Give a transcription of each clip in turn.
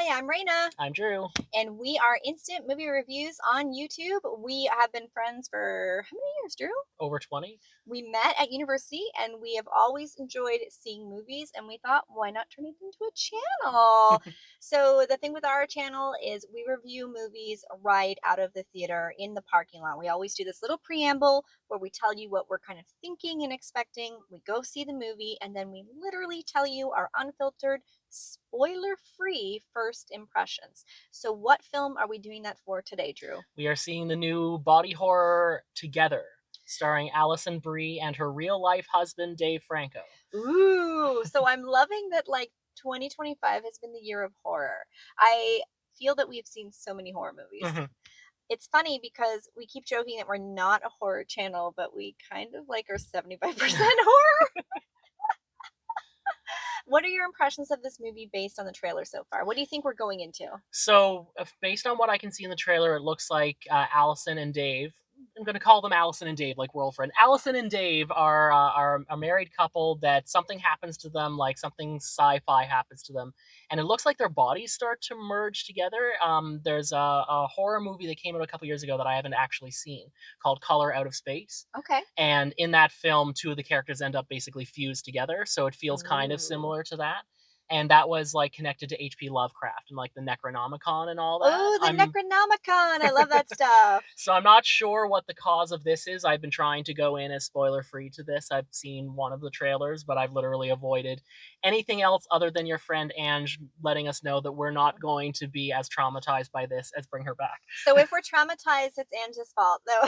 Hi, I'm Raina, I'm Drew. and we are Instant Movie Reviews on YouTube. We have been friends for how many years, Drew? Over 20. We met at university, and we have always enjoyed seeing movies, and we thought, why not turn it into a channel? So the thing with our channel is we review movies right out of the theater in the parking lot. We always do this little preamble where we tell you what we're kind of thinking and expecting. We go see the movie, and then we literally tell you our unfiltered, spoiler-free first impressions. So what film are we doing that for today, Drew? We are seeing the new body horror Together, starring Alison Brie and her real-life husband, Dave Franco. Ooh, so I'm loving that 2025 has been the year of horror. I feel that we've seen so many horror movies. Mhm. It's funny because we keep joking that we're not a horror channel, but we kind of like are 75% horror. What are your impressions of this movie based on the trailer so far? What do you think we're going into? So, based on what I can see in the trailer, it looks like Allison and Dave. I'm going to call them Allison and Dave, like World Friend. Allison and Dave are a married couple that something happens to them, like something sci-fi happens to them, and it looks like their bodies start to merge together. There's a horror movie that came out a couple years ago that I haven't actually seen called Color Out of Space. Okay. And in that film, two of the characters end up basically fused together, so it feels kind of Ooh. similar to that. And that was like connected to H.P. Lovecraft and like the Necronomicon and all that. Oh, the Necronomicon. I love that stuff. So I'm not sure what the cause of this is. I've been trying to go in as spoiler free to this. I've seen one of the trailers, but I've literally avoided anything else other than your friend Ange letting us know that we're not going to be as traumatized by this as Bring Her Back. So if we're traumatized, it's Ange's fault, though.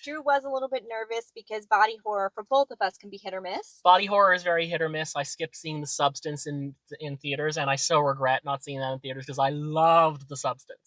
Drew was a little bit nervous because body horror for both of us can be hit or miss. Body horror is very hit or miss. I skipped seeing The Substance in theaters, and I so regret not seeing that in theaters because I loved The Substance.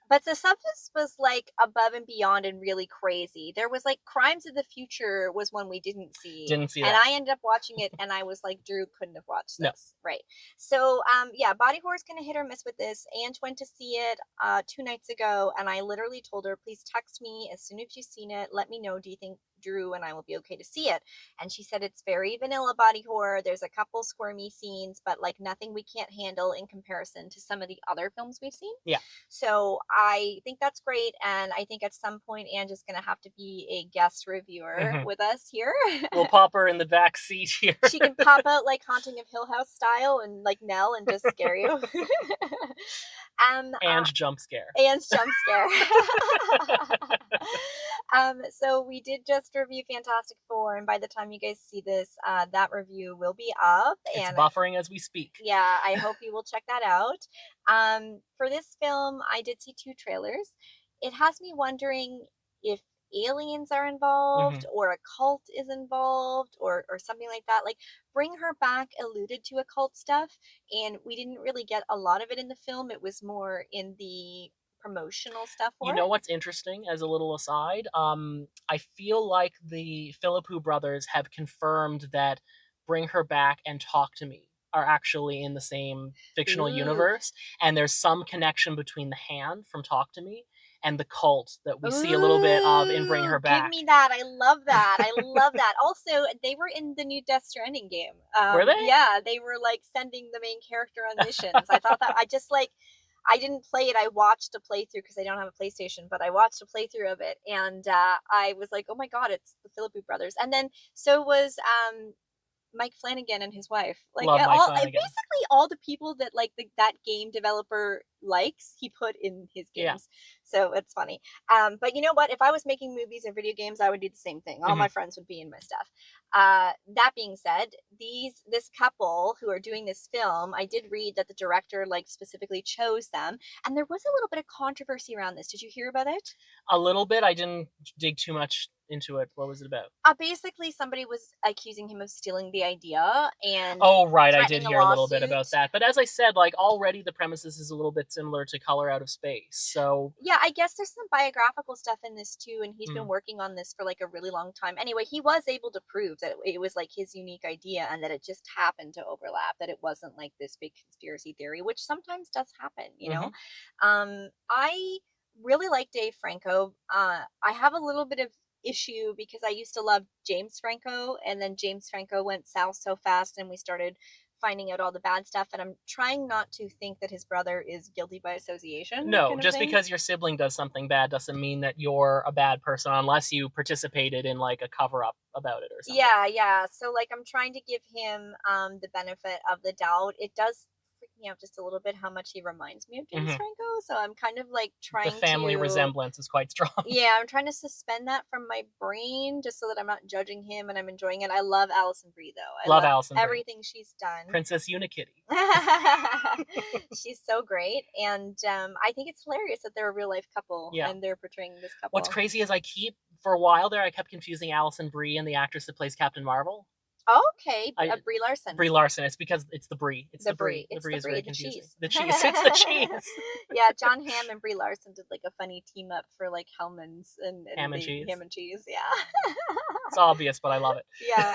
But the substance was like above and beyond and really crazy. There was like Crimes of the Future was one we didn't see. Didn't see and that. I ended up watching it and I was like, Drew couldn't have watched No. this. Right. So yeah, body horror is kind of hit or miss with this. Ange went to see it 2 nights ago and I literally told her, please text me as soon as you've seen it. Let me know, do you think Drew and I will be okay to see it? And she said it's very vanilla body horror. There's a couple squirmy scenes, but like nothing we can't handle in comparison to some of the other films we've seen. Yeah. So I think that's great. And I think at some point, Ange is going to have to be a guest reviewer with us here. We'll pop her in the back seat here. She can pop out like Haunting of Hill House style and like Nell and just scare you. Ange jump scare. Anne's jump scare. So we did just review Fantastic Four, and by the time you guys see this, that review will be up. It's buffering as we speak. Yeah, I hope you will check that out. For this film, I did see 2 trailers. It has me wondering if aliens are involved or a cult is involved or something like that. Like Bring Her Back alluded to occult stuff, and we didn't really get a lot of it in the film. It was more in the promotional stuff for You know what's interesting, as a little aside? I feel like the Philippou brothers have confirmed that Bring Her Back and Talk to Me are actually in the same fictional universe, and there's some connection between the hand from Talk to Me and the cult that we see a little bit of in Bring Her Back. Give me that. I love that. I love that. Also, they were in the new Death Stranding game. Were they? Yeah, they were like sending the main character on missions. I thought that I didn't play it. I watched a playthrough because I don't have a PlayStation, but I watched a playthrough of it, and I was like, "Oh my god, it's the Philippou brothers!" And then so was Mike Flanagan and his wife. Like Love Mike Flanagan. Basically all the people that like that game developer likes, he put in his games. Yeah. So it's funny. But you know what? If I was making movies and video games, I would do the same thing. All my friends would be in my stuff. That being said, this couple who are doing this film, I did read that the director like specifically chose them, and there was a little bit of controversy around this. Did you hear about it? A little bit. I didn't dig too much into it. What was it about? Basically, somebody was accusing him of stealing the idea and oh, right, I did threatening hear a little bit about that. But as I said, like already the premises is a little bit similar to Color Out of Space. So yeah, I guess there's some biographical stuff in this too, and he's been working on this for like a really long time. Anyway, he was able to prove that it was like his unique idea and that it just happened to overlap, that it wasn't like this big conspiracy theory, which sometimes does happen, you know. I really like Dave Franco. I have a little bit of issue because I used to love James Franco, and then James Franco went south so fast and we started finding out all the bad stuff, and I'm trying not to think that his brother is guilty by association. No, kind of just thing. because your sibling does something bad doesn't mean that you're a bad person unless you participated in like a cover up about it or something. Yeah. So like I'm trying to give him the benefit of the doubt. It does freak me out just a little bit how much he reminds me of James Franco. So I'm kind of like The trying family to resemblance is quite strong. Yeah, I'm trying to suspend that from my brain just so that I'm not judging him and I'm enjoying it. I love Alison Brie though. I Love love Alison Brie. everything she's done. Princess Unikitty. She's so great, and I think it's hilarious that they're a real life couple and they're portraying this couple. What's crazy is for a while there, I kept confusing Alison Brie and the actress that plays Captain Marvel. Okay, Brie Larson. Brie Larson. It's because it's the Brie. It's the Brie. The Brie is very confusing. Cheese. The cheese. It's the cheese. Yeah, John Hamm and Brie Larson did like a funny team up for like Hellman's and Ham and cheese. Ham and cheese. Yeah. It's obvious, but I love it. Yeah.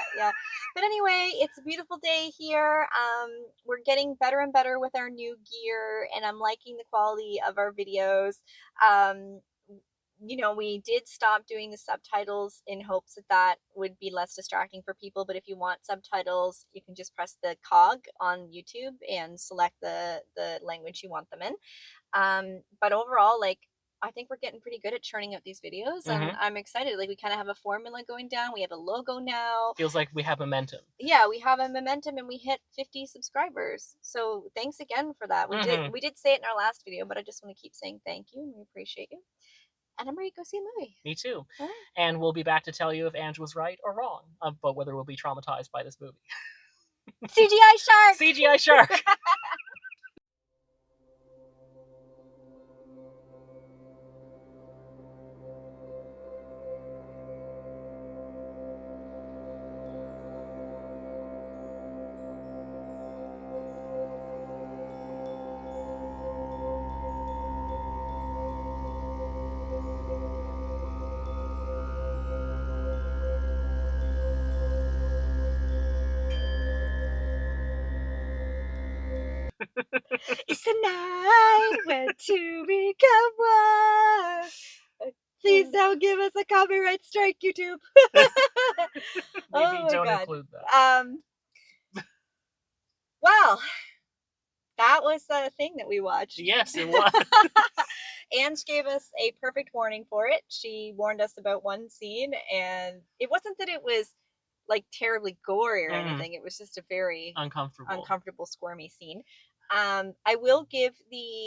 But anyway, it's a beautiful day here. We're getting better and better with our new gear, and I'm liking the quality of our videos. We did stop doing the subtitles in hopes that would be less distracting for people. But if you want subtitles, you can just press the cog on YouTube and select the language you want them in. But overall, like, I think we're getting pretty good at churning out these videos, and I'm excited. Like, we kind of have a formula going down. We have a logo now. Feels like we have momentum. Yeah, we have a momentum, and we hit 50 subscribers. So thanks again for that. We did say it in our last video, but I just want to keep saying thank you, and we appreciate you. And I'm ready to go see a movie. Me too. Right. And we'll be back to tell you if Ange was right or wrong about whether we'll be traumatized by this movie. CGI shark! CGI shark! It's the night when two become one. Please don't give us a copyright strike, YouTube. Maybe don't include that. Well, that was the thing that we watched. Yes, it was. Ange gave us a perfect warning for it. She warned us about one scene, and it wasn't that it was like terribly gory or anything. It was just a very uncomfortable, squirmy scene. I will give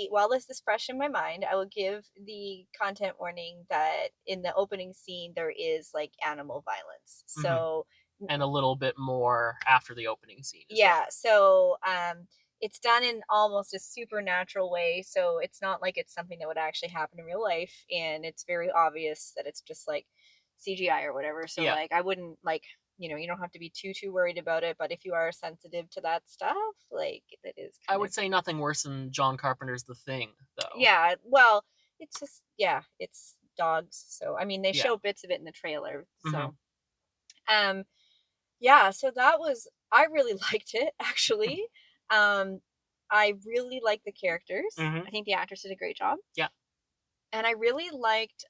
while this is fresh in my mind, I will give the content warning that in the opening scene there is like animal violence. So and a little bit more after the opening scene. Yeah. So it's done in almost a supernatural way. So it's not like it's something that would actually happen in real life, and it's very obvious that it's just like CGI or whatever. So like I wouldn't like you don't have to be too worried about it, but if you are sensitive to that stuff, like it is I would say nothing worse than John Carpenter's The Thing, though. Yeah, well, it's just it's dogs. So I mean, they show bits of it in the trailer. So so that was I really liked it actually. I really liked the characters. I think the actors did a great job. Yeah. And I really liked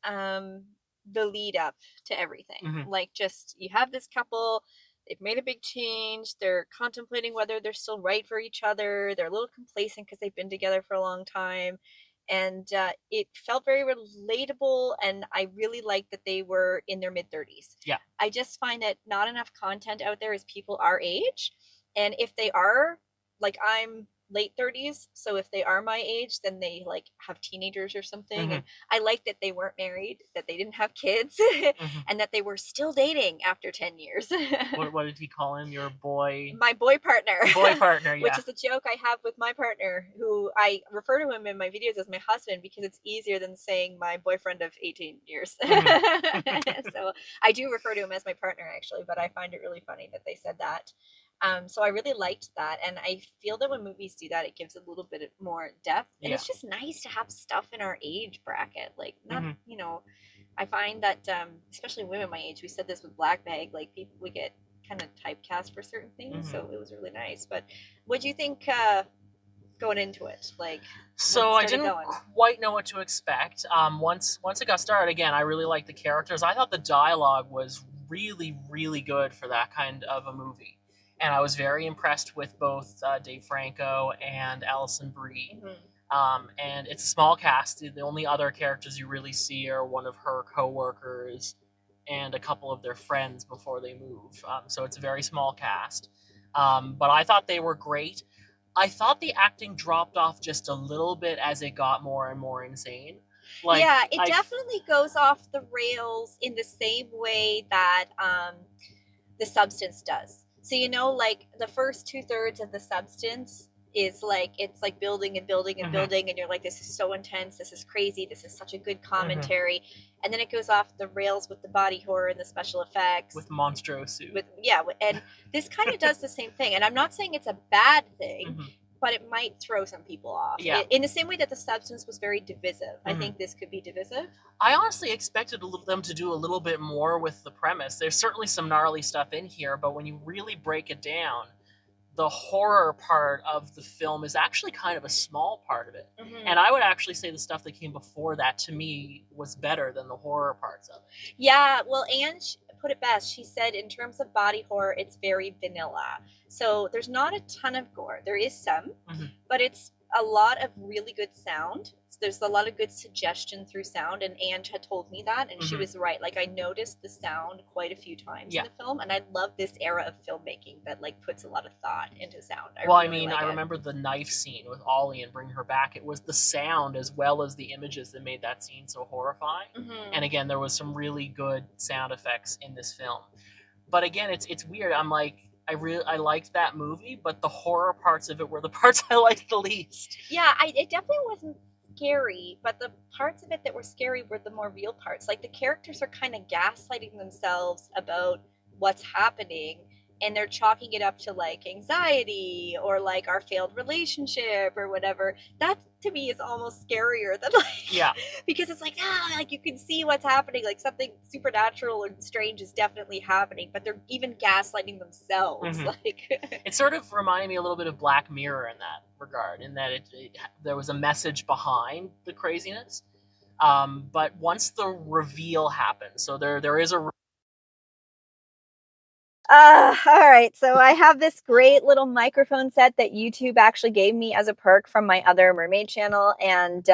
the lead up to everything. Like, just you have this couple, they've made a big change, they're contemplating whether they're still right for each other, they're a little complacent because they've been together for a long time, and it felt very relatable, and I really liked that they were in their mid-30s. Yeah. I just find that not enough content out there is people our age, and if they are, like, I'm late 30s, so if they are my age, then they like have teenagers or something. And I like that they weren't married, that they didn't have kids, and that they were still dating after 10 years. What did he call him? Your boy? My boy partner. Boy partner, yeah. Which is a joke I have with my partner, who I refer to him in my videos as my husband because it's easier than saying my boyfriend of 18 years. So I do refer to him as my partner actually, but I find it really funny that they said that. So I really liked that, and I feel that when movies do that, it gives a little bit more depth, and it's just nice to have stuff in our age bracket, like not I find that especially women my age, we said this with Black Bag, like people, we get kind of typecast for certain things, so it was really nice. But what do you think going into it? Like, so I didn't quite know what to expect. Once it got started, again, I really liked the characters. I thought the dialogue was really, really good for that kind of a movie. and I was very impressed with both Dave Franco and Alison Brie. Mhm. And it's a small cast. The only other characters you really see are one of her co-workers and a couple of their friends before they move. So it's a very small cast. But I thought they were great. I thought the acting dropped off just a little bit as it got more and more insane. Like Yeah, it definitely goes off the rails in the same way that the substance does. So you know, like the first 2/3 of the substance is like it's like building and building and building, and you're like, this is so intense, this is crazy, this is such a good commentary, and then it goes off the rails with the body horror and the special effects with Monstrosity. With and this kind of does the same thing. And I'm not saying it's a bad thing, but it might throw some people off. Yeah. In the same way that the substance was very divisive, I think this could be divisive. I honestly expected them to do a little bit more with the premise. There's certainly some gnarly stuff in here, but when you really break it down, the horror part of the film is actually kind of a small part of it. And I would actually say the stuff that came before that, to me, was better than the horror parts of it. Yeah, well, Anne put it best. She said, in terms of body horror, it's very vanilla. So there's not a ton of gore. There is some, but it's a lot of really good sound. There's a lot of good suggestion through sound, and Ange had told me that, and she was right. Like, I noticed the sound quite a few times in the film, and I love this era of filmmaking that like puts a lot of thought into sound. I remember the knife scene with Ollie and bringing her back. It was the sound as well as the images that made that scene so horrifying. And again, there was some really good sound effects in this film. But again, it's weird. I'm like, I liked that movie, but the horror parts of it were the parts I liked the least. Yeah, it definitely wasn't scary, but the parts of it that were scary were the more real parts. Like the characters are kind of gaslighting themselves about what's happening, and they're chalking it up to like anxiety or like our failed relationship or whatever. That to me is almost scarier than like because it's like like you can see what's happening, like something supernatural and strange is definitely happening, but they're even gaslighting themselves. Like it sort of reminded me a little bit of Black Mirror in that regard, in that there was a message behind the craziness. But once the reveal happens, so there is a all right. So I have this great little microphone set that YouTube actually gave me as a perk from my other mermaid channel. And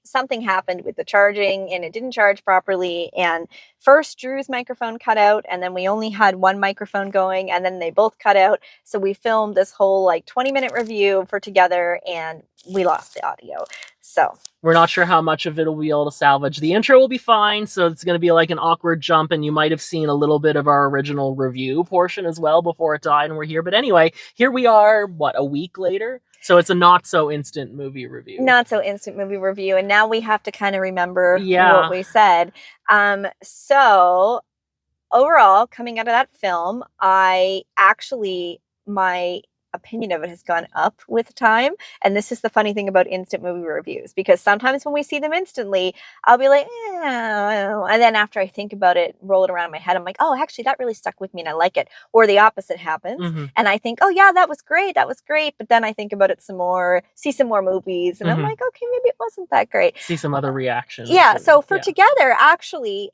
something happened with the charging and it didn't charge properly. And first Drew's microphone cut out, and then we only had one microphone going, and then they both cut out. So we filmed this whole like 20-minute review for together, and we lost the audio. So we're not sure how much of it we'll be able to salvage. The intro will be fine, so it's going to be like an awkward jump, and you might have seen a little bit of our original review portion as well before it died, and we're here. But anyway, here we are, a week later? So it's a not-so-instant movie review. Not-so-instant movie review, and now we have to kind of remember what we said. So overall, coming out of that film, my opinion of it has gone up with time. And this is the funny thing about instant movie reviews, because sometimes when we see them instantly, I'll be like, and then after I think about it, roll it around in my head, I'm like, oh, actually that really stuck with me and I like it. Or the opposite happens. And I think, oh yeah, that was great. But then I think about it some more, see some more movies, and I'm like, okay, maybe it wasn't that great. See some other reactions. Yeah. So for Together, actually,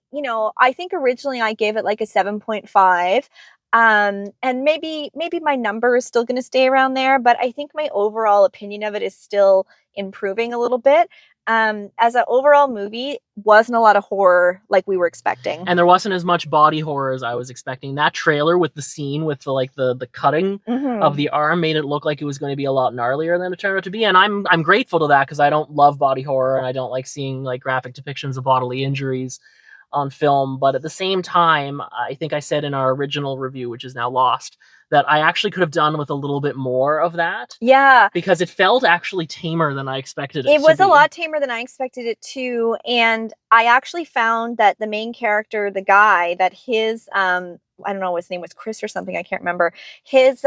I think originally I gave it like a 7.5. And maybe my number is still going to stay around there, but I think my overall opinion of it is still improving a little bit. As an overall movie, wasn't a lot of horror like we were expecting, and there wasn't as much body horror as I was expecting. That trailer with the scene with the cutting of the arm made it look like it was going to be a lot gnarlier than it turned out to be, and I'm grateful to that, because I don't love body horror and I don't like seeing like graphic depictions of bodily injuries on film. But at the same time, I think I said in our original review, which is now lost, that I actually could have done with a little bit more of that. Yeah. Because it felt actually tamer than I expected it to be. It was a lot tamer than I expected it to. And I actually found that the main character, the guy, that his, I don't know, his name was Chris or something, I can't remember, his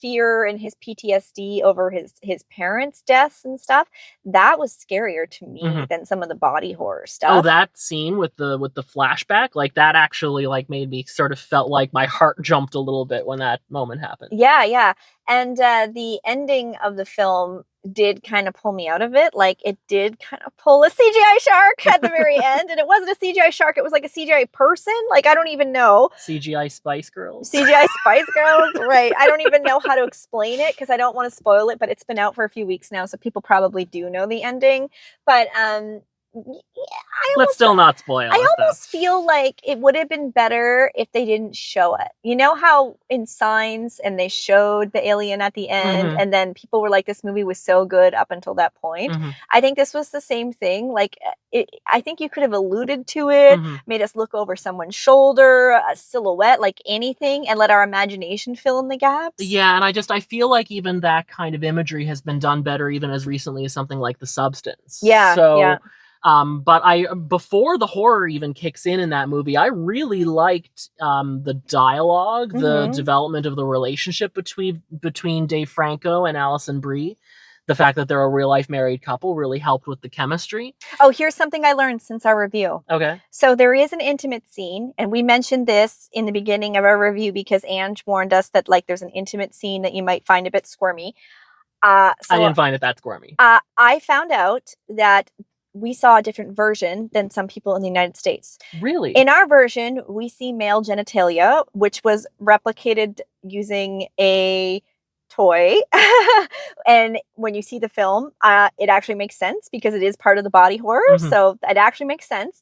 fear and his PTSD over his parents' deaths and stuff, that was scarier to me than some of the body horror stuff. Oh, that scene with the flashback, like that actually like made me sort of felt like my heart jumped a little bit when that moment happened. Yeah. And the ending of the film did kind of pull me out of it. Like, it did kind of pull a CGI shark at the very end, and it wasn't a CGI shark, it was like a CGI person. Like, I don't even know. CGI Spice Girls. CGI Spice Girls, right. I don't even know how to explain it because I don't want to spoil it, but it's been out for a few weeks now, so people probably do know the ending. But yeah, Let's still not spoil I it, almost feel like it would have been better if they didn't show it. You know how in Signs and they showed the alien at the end, and then people were like, this movie was so good up until that point. I think this was the same thing. Like, I think you could have alluded to it, made us look over someone's shoulder, a silhouette, like anything, and let our imagination fill in the gaps. Yeah, and I feel like even that kind of imagery has been done better even as recently as something like The Substance. Yeah, so yeah. But before the horror even kicks in that movie, I really liked the dialogue, the development of the relationship between Dave Franco and Alison Brie. The fact that they're a real life married couple really helped with the chemistry. Oh, here's something I learned since our review. Okay. So there is an intimate scene, and we mentioned this in the beginning of our review because Ange warned us that, like, there's an intimate scene that you might find a bit squirmy. I didn't find it that squirmy. I found out that we saw a different version than some people in the United States. Really? In our version, we see male genitalia, which was replicated using a toy. And when you see the film, it actually makes sense because it is part of the body horror. So it actually makes sense.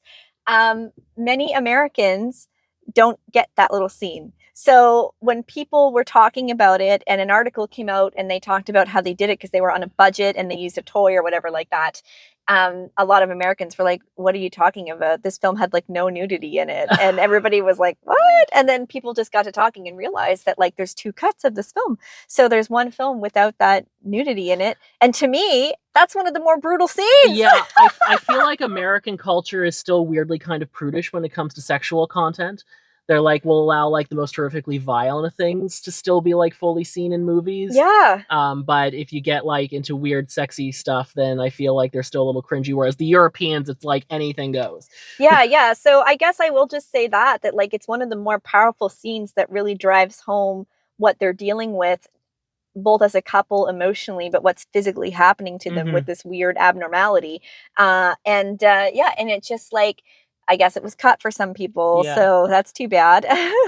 Many Americans don't get that little scene. So when people were talking about it and an article came out and they talked about how they did it because they were on a budget and they used a toy or whatever like that, a lot of Americans were like, what are you talking about? This film had like no nudity in it. And everybody was like, what? And then people just got to talking and realized that like there's two cuts of this film. So there's one film without that nudity in it. And to me, that's one of the more brutal scenes. Yeah, I feel like American culture is still weirdly kind of prudish when it comes to sexual content. They're like, we'll allow like the most horrifically violent things to still be like fully seen in movies. Yeah. But if you get like into weird, sexy stuff, then I feel like they're still a little cringy. Whereas the Europeans, it's like anything goes. Yeah. So I guess I will just say that like it's one of the more powerful scenes that really drives home what they're dealing with, both as a couple emotionally, but what's physically happening to them with this weird abnormality. And it's just like, I guess it was cut for some people, so that's too bad.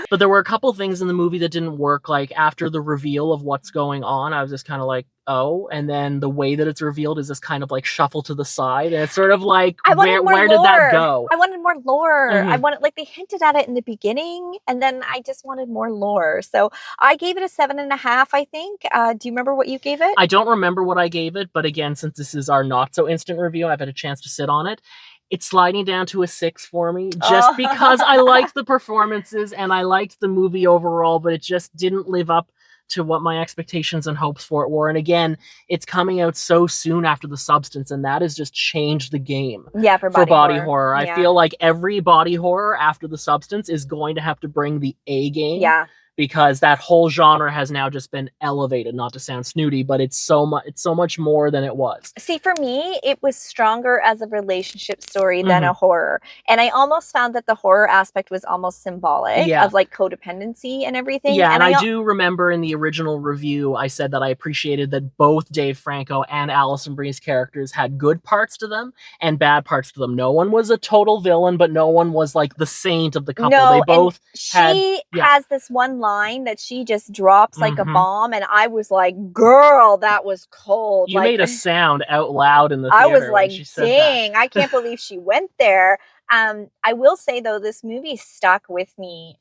But there were a couple things in the movie that didn't work. Like after the reveal of what's going on, I was just kind of like, oh, and then the way that it's revealed is this kind of like shuffle to the side, and it's sort of like, where did that go? I wanted more lore. I wanted, like, they hinted at it in the beginning, and then I just wanted more lore. So I gave it a 7.5, I think. Do you remember what you gave it? I don't remember what I gave it, but again, since this is our not so instant review, I've had a chance to sit on it. It's sliding down to a 6 for me, just because I liked the performances and I liked the movie overall, but it just didn't live up to what my expectations and hopes for it were. And again, it's coming out so soon after The Substance, and that has just changed the game for body horror. I feel like every body horror after The Substance is going to have to bring the A game. Yeah. Because that whole genre has now just been elevated, not to sound snooty, but it's so much more than it was. See, for me, it was stronger as a relationship story than a horror. And I almost found that the horror aspect was almost symbolic of like codependency and everything. Yeah, and I do remember in the original review, I said that I appreciated that both Dave Franco and Alison Brie's characters had good parts to them and bad parts to them. No one was a total villain, but no one was like the saint of the couple. No, they both she has this one line that she just drops like a bomb, and I was like, girl, that was cold. You like, made a sound out loud in the theater. I was like, she said dang, I can't believe she went there. I will say though, this movie stuck with me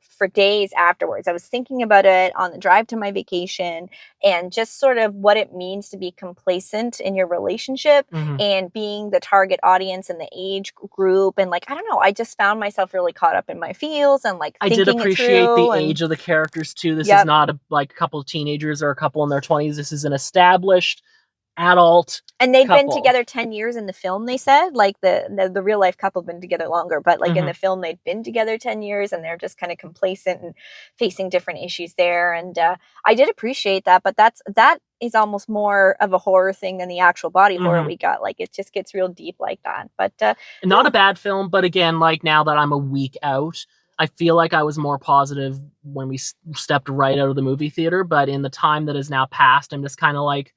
for days afterwards. I was thinking about it on the drive to my vacation and just sort of what it means to be complacent in your relationship and being the target audience and the age group. And like, I don't know, I just found myself really caught up in my feels and like I thinking did appreciate it through the age of the characters too. This is not a couple of teenagers or a couple in their 20s. This is an established adult and they've couple. Been together 10 years in the film, they said. Like the real life couple have been together longer, but like in the film they'd been together 10 years and they're just kind of complacent and facing different issues there. And I did appreciate that, but that is almost more of a horror thing than the actual body horror we got. Like it just gets real deep like that. But not a bad film, but again, like now that I'm a week out, I feel like I was more positive when we stepped right out of the movie theater, but in the time that has now passed, I'm just kind of like,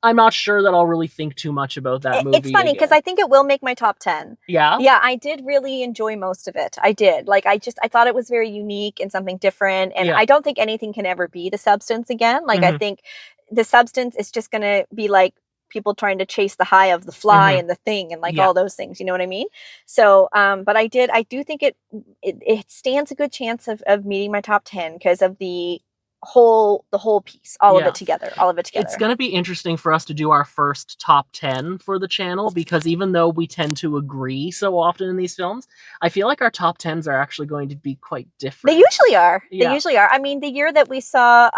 I'm not sure that I'll really think too much about that movie. It's funny because I think it will make my top 10. Yeah? Yeah, I did really enjoy most of it. I did. Like, I thought it was very unique and something different. And Yeah. I don't think anything can ever be The Substance again. Like, I Mhm. think The Substance is just going to be like people trying to chase the high of The Fly Mhm. and The Thing and like Yeah. all those things. You know what I mean? So, but I do think it stands a good chance of meeting my top 10 because of the whole piece, all of Yeah. it together, all of it together. It's going to be interesting for us to do our first top 10 for the channel because even though we tend to agree so often in these films, I feel like our top 10s are actually going to be quite different. They usually are. Yeah. They usually are. I mean, the year that we saw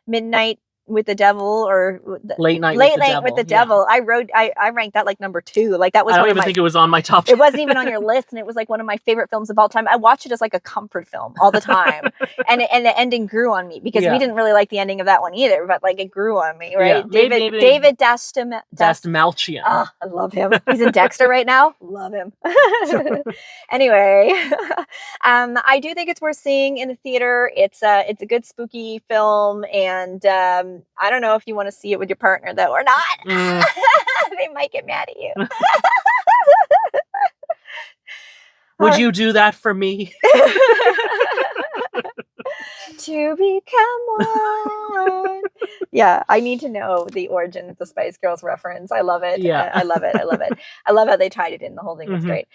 Midnight with the Devil or Late Night with the Devil, I ranked that like number 2. Like that was I one don't of even my. think it was on my top 10. It wasn't even on your list, and it was like one of my favorite films of all time. I watched it as like a comfort film all the time, and the ending grew on me because we didn't really like the ending of that one either. But like it grew on me, right? Yeah, David Dastmalchian. Oh, I love him. He's in Dexter right now. Love him. Anyway, I do think it's worth seeing in the theater. It's a good spooky film, and I don't know if you want to see it with your partner though or not. They might get mad at you. Would you do that for me? To become one. Yeah, I need to know the origin of the Spice Girls reference. I love it. Yeah. I love it. I love it. I love how they tied it in. The whole thing was great.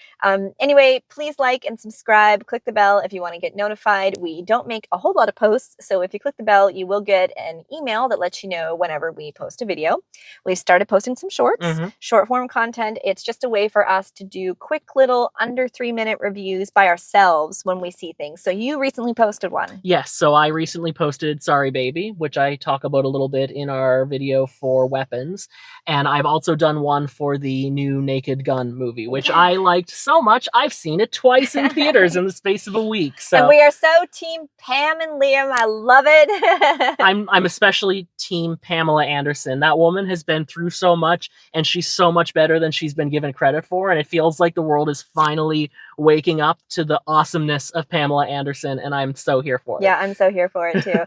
Anyway, please like and subscribe. Click the bell if you want to get notified. We don't make a whole lot of posts, so if you click the bell, you will get an email that lets you know whenever we post a video. We started posting some shorts, short form content. It's just a way for us to do quick little under 3-minute reviews by ourselves when we see things. So you recently posted one. Yes, so I recently posted Sorry Baby, which I talk about a little bit in our video for weapons. And I've also done one for the new Naked Gun movie, which I liked so much, I've seen it twice in theaters in the space of a week. So. And we are so team Pam and Liam. I love it. I'm especially team Pamela Anderson. That woman has been through so much, and she's so much better than she's been given credit for. And it feels like the world is finally waking up to the awesomeness of Pamela Anderson, and I'm so here for it. Yeah, I'm so here for it too.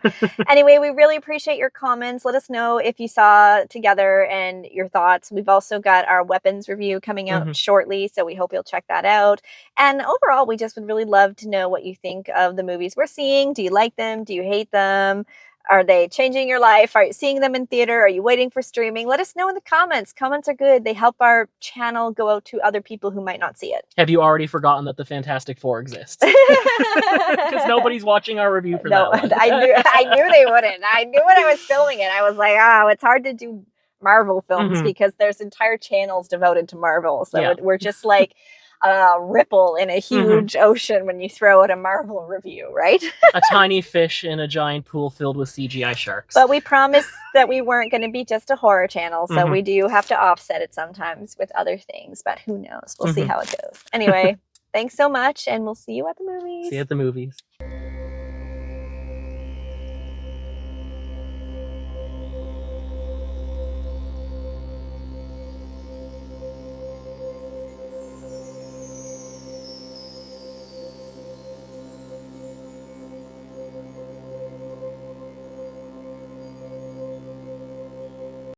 Anyway, we really appreciate your comments. Let us know if you saw Together and your thoughts. We've also got our weapons review coming out shortly, so we hope you'll check that out. And overall, we just would really love to know what you think of the movies we're seeing. Do you like them? Do you hate them? Are they changing your life? Are you seeing them in theater? Are you waiting for streaming? Let us know in the comments. Comments are good. They help our channel go out to other people who might not see it. Have you already forgotten that the Fantastic Four exists? Because nobody's watching our review for that one. I knew they wouldn't. I knew when I was filming it. I was like, it's hard to do Marvel films because there's entire channels devoted to Marvel. So we're just like a ripple in a huge ocean when you throw out a Marvel review, right? A tiny fish in a giant pool filled with CGI sharks. But we promised that we weren't going to be just a horror channel, so we do have to offset it sometimes with other things, but who knows? We'll see how it goes. Anyway, thanks so much, and we'll see you at the movies. See you at the movies.